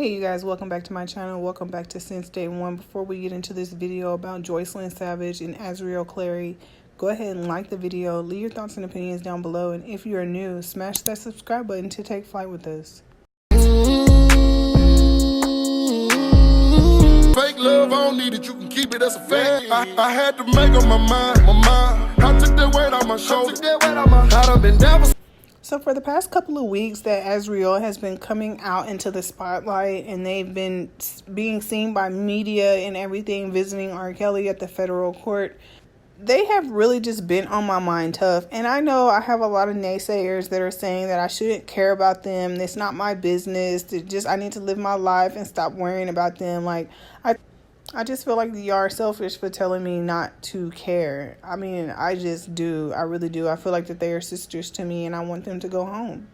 Hey you guys, welcome back to my channel. Welcome back to Since Day One. Before we get into this video about Joycelyn Savage and Azriel Clary, go ahead and like the video, leave your thoughts and opinions down below, and if you are new, smash that subscribe button to take flight with us. Fake love, I don't need it, you can keep it, that's a fact. I had to make up my mind. I took that weight on my shoulder. I done been down for. So for the past couple of weeks that Azriel has been coming out into the spotlight and they've been being seen by media and everything, visiting R. Kelly at the federal court, they have really just been on my mind tough. And I know I have a lot of naysayers that are saying that I shouldn't care about them. It's not my business. I need to live my life and stop worrying about them. Like, I just feel like y'all are selfish for telling me not to care. I mean, I just do. I really do. I feel like that they are sisters to me and I want them to go home.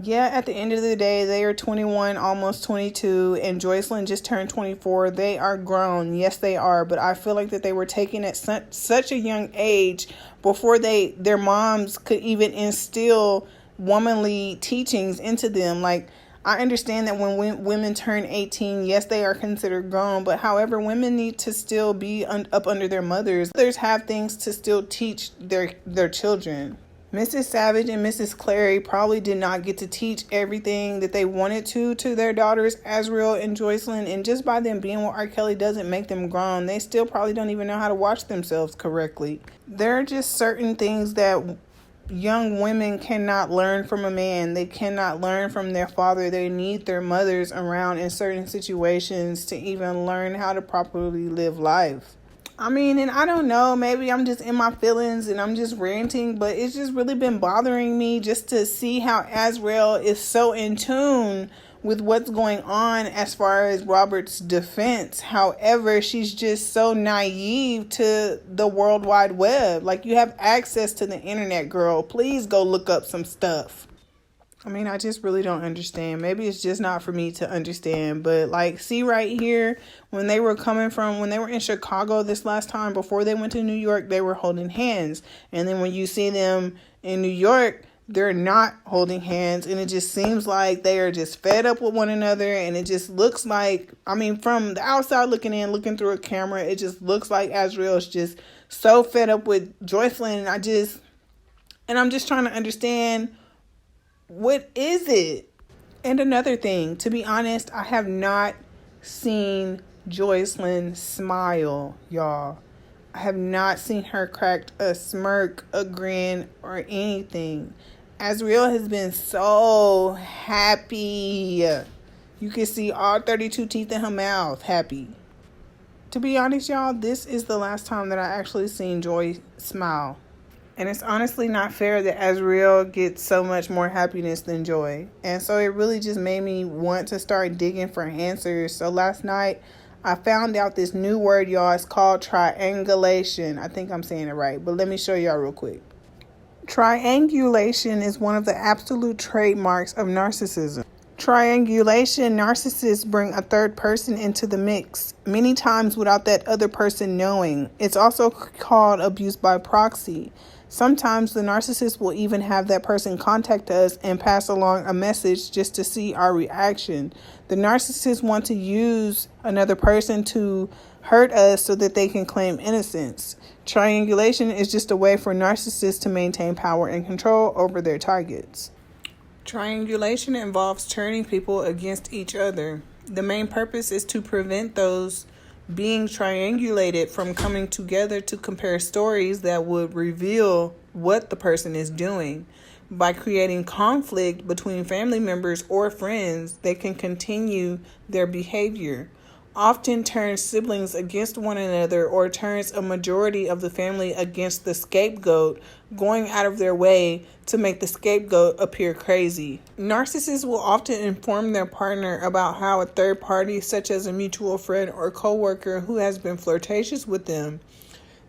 Yeah, at the end of the day, they are 21, almost 22, and Joycelyn just turned 24. They are grown. Yes, they are. But I feel like that they were taken at such a young age before their moms could even instill womanly teachings into them. Like, I understand that when women turn 18, yes, they are considered grown. But however, women need to still be up under their mothers. Mothers have things to still teach their children. Mrs. Savage and Mrs. Clary probably did not get to teach everything that they wanted to their daughters, Azriel and Joycelyn. And just by them being with R. Kelly doesn't make them grown. They still probably don't even know how to watch themselves correctly. There are just certain things that young women cannot learn from a man. They cannot learn from their father. They need their mothers around in certain situations to even learn how to properly live life. I mean, and I don't know, maybe I'm just in my feelings and I'm just ranting, but it's just really been bothering me just to see how Azriel is so in tune with what's going on as far as Robert's defense. However, she's just so naive to the World Wide Web. Like, you have access to the internet, girl. Please go look up some stuff. I mean, I just really don't understand. Maybe it's just not for me to understand. But like, see right here, when they were in Chicago this last time, before they went to New York, they were holding hands. And then when you see them in New York, they're not holding hands. And it just seems like they are just fed up with one another. And it just looks like, I mean, from the outside looking in, looking through a camera, it just looks like Azriel is just so fed up with Joycelyn. And I'm just trying to understand, what is it? And another thing, to be honest, I have not seen Joycelyn smile, y'all. I have not seen her crack a smirk, a grin, or anything. Azriel has been so happy. You can see all 32 teeth in her mouth, happy. To be honest, y'all, this is the last time that I actually seen Joy smile. And it's honestly not fair that Azriel gets so much more happiness than Joy. And so it really just made me want to start digging for answers. So last night, I found out this new word, y'all. It's called triangulation. I think I'm saying it right, but let me show y'all real quick. Triangulation is one of the absolute trademarks of narcissism. Triangulation, narcissists bring a third person into the mix, many times without that other person knowing. It's also called abuse by proxy. Sometimes the narcissist will even have that person contact us and pass along a message just to see our reaction. The narcissists want to use another person to hurt us so that they can claim innocence. Triangulation is just a way for narcissists to maintain power and control over their targets. Triangulation involves turning people against each other. The main purpose is to prevent those being triangulated from coming together to compare stories that would reveal what the person is doing. By creating conflict between family members or friends, they can continue their behavior. Often turns siblings against one another or turns a majority of the family against the scapegoat, going out of their way to make the scapegoat appear crazy. Narcissists will often inform their partner about how a third party, such as a mutual friend or coworker who has been flirtatious with them.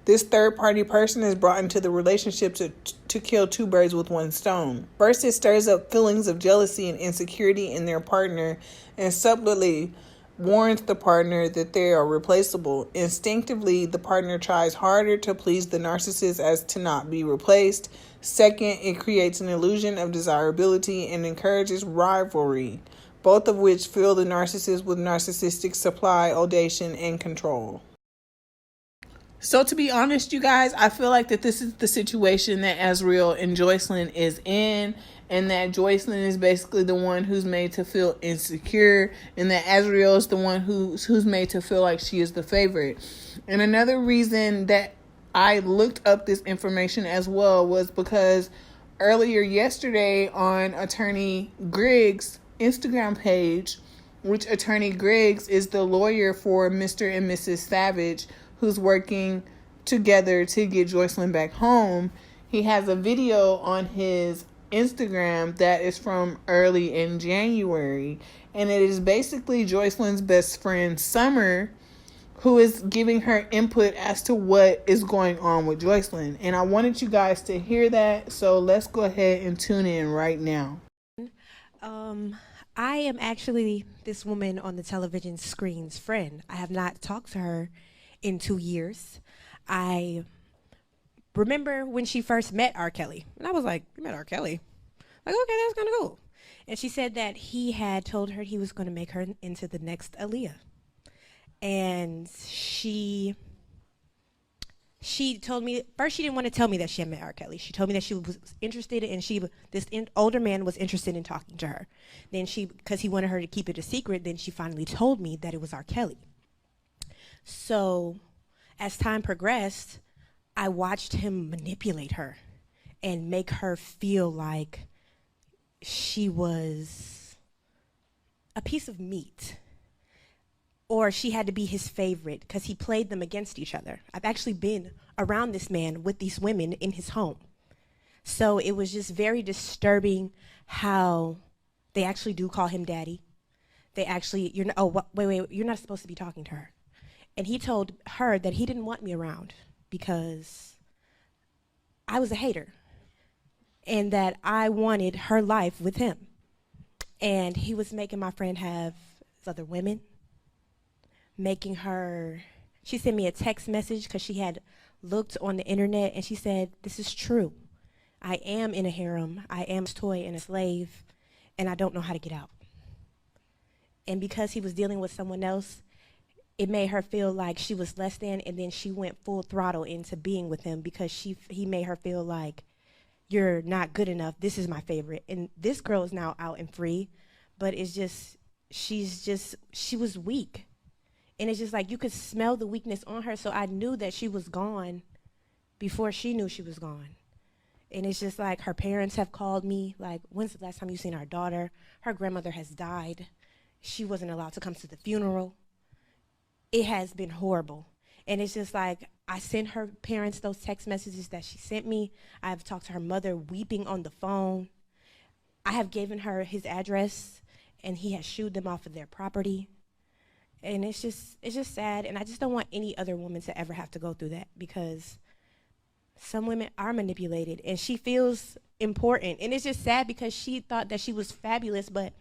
This third party person is brought into the relationship to kill two birds with one stone. First, it stirs up feelings of jealousy and insecurity in their partner and subtly warns the partner that they are replaceable. Instinctively, the partner tries harder to please the narcissist as to not be replaced. Second, it creates an illusion of desirability and encourages rivalry. both of which fill the narcissist with narcissistic supply, audation, and control. So to be honest, you guys, I feel like that this is the situation that Azriel and Joycelyn is in, and that Joycelyn is basically the one who's made to feel insecure, and that Azriel is the one who's made to feel like she is the favorite. And another reason that I looked up this information as well was because earlier yesterday on Attorney Griggs' Instagram page, which Attorney Griggs is the lawyer for Mr. and Mrs. Savage, who's working together to get Joycelyn back home, he has a video on his Instagram that is from early in January. And it is basically Joycelyn's best friend, Summer, who is giving her input as to what is going on with Joycelyn. And I wanted you guys to hear that, so let's go ahead and tune in right now. I am actually this woman on the television screen's friend. I have not talked to her in 2 years. I remember when she first met R. Kelly, and I was like, you met R. Kelly? Like, okay, that's kind of cool. And she said that he had told her he was going to make her into the next Aaliyah. And she told me, first she didn't want to tell me that she had met R. Kelly. She told me that she was interested in, older man was interested in talking to her. Then because he wanted her to keep it a secret, then she finally told me that it was R. Kelly. So as time progressed, I watched him manipulate her and make her feel like she was a piece of meat, or she had to be his favorite because he played them against each other. I've actually been around this man with these women in his home. So it was just very disturbing how they actually do call him daddy. They actually, wait, you're not supposed to be talking to her. And he told her that he didn't want me around because I was a hater and that I wanted her life with him. And he was making my friend have other women, making her, she sent me a text message because she had looked on the internet and she said, this is true. I am in a harem. I am a toy and a slave, and I don't know how to get out. And because he was dealing with someone else, it made her feel like she was less than, and then she went full throttle into being with him because he made her feel like, you're not good enough, this is my favorite. And this girl is now out and free, but it's just, she was weak. And it's just like, you could smell the weakness on her, so I knew that she was gone before she knew she was gone. And it's just like, her parents have called me, like, when's the last time you seen our daughter? Her grandmother has died. She wasn't allowed to come to the funeral. It has been horrible. And it's just like, I sent her parents those text messages that she sent me. I've talked to her mother weeping on the phone. I have given her his address, and he has shooed them off of their property. And it's just sad, and I just don't want any other woman to ever have to go through that, because some women are manipulated, and she feels important. And it's just sad because she thought that she was fabulous, but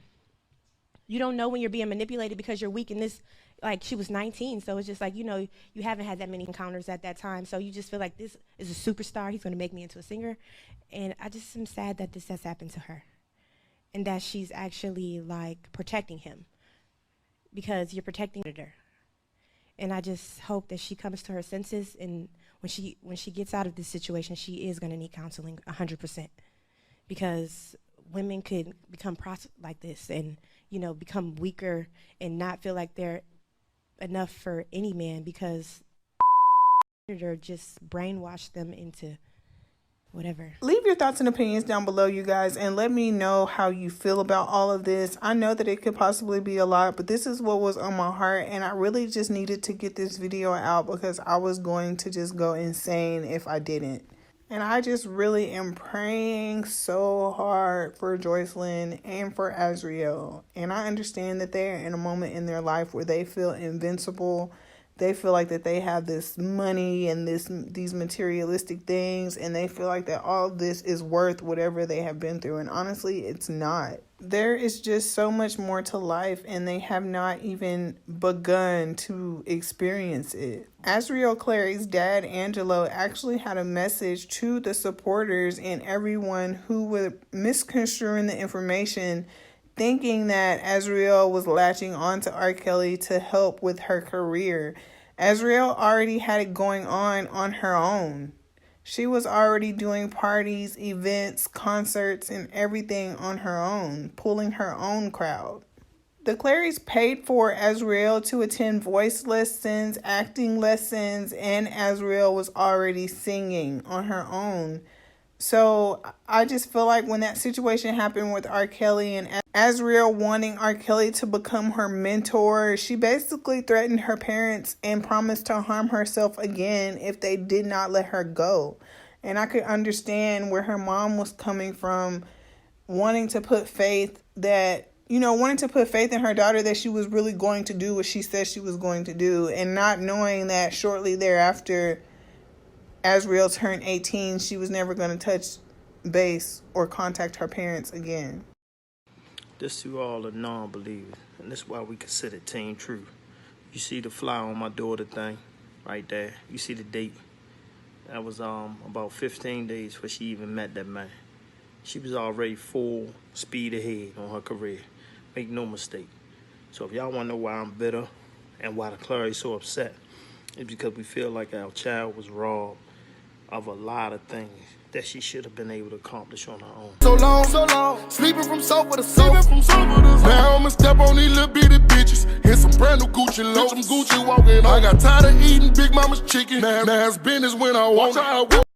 you don't know when you're being manipulated because you're weak in this. Like, she was 19, so it's just like, you haven't had that many encounters at that time, so you just feel like this is a superstar, he's going to make me into a singer. And I just am sad that this has happened to her, and that she's actually, like, protecting him, because you're protecting her. And I just hope that she comes to her senses, and when she gets out of this situation, she is going to need counseling 100%, because women could become like this and, become weaker and not feel like they're enough for any man, because just brainwash them into whatever. Leave your thoughts and opinions down below, you guys, and let me know how you feel about all of this. I know that it could possibly be a lot, but this is what was on my heart, and I really just needed to get this video out because I was going to just go insane if I didn't. And I just really am praying so hard for Joycelyn and for Azriel. And I understand that they're in a moment in their life where they feel invincible. They feel like that they have this money and these materialistic things, and they feel like that all this is worth whatever they have been through. And honestly, it's not. There is just so much more to life, and they have not even begun to experience it. Azriel Clary's dad, Angelo, actually had a message to the supporters and everyone who would misconstruing the information thinking that Azriel was latching on to R. Kelly to help with her career. Azriel already had it going on her own. She was already doing parties, events, concerts, and everything on her own, pulling her own crowd. The Clarys paid for Azriel to attend voice lessons, acting lessons, and Azriel was already singing on her own. So I just feel like when that situation happened with R. Kelly and Azriel wanting R. Kelly to become her mentor, she basically threatened her parents and promised to harm herself again if they did not let her go. And I could understand where her mom was coming from, wanting to put faith in her daughter that she was really going to do what she said she was going to do, and not knowing that shortly thereafter, Azriel turned 18, she was never going to touch base or contact her parents again. This to all the non-believers, and this is why we consider Team True. You see the fly on my daughter thing right there. You see the date. That was about 15 days before she even met that man. She was already full speed ahead on her career. Make no mistake. So if y'all want to know why I'm bitter and why the Clary's so upset, it's because we feel like our child was robbed of a lot of things that she should have been able to accomplish on her own. So long, sleeping from sofa to sofa. Now I'ma step on these little bitty bitches. Hit some brand new Gucci loafs, some Gucci walking. I got tired of eating Big Mama's chicken. Now it's business when I walk.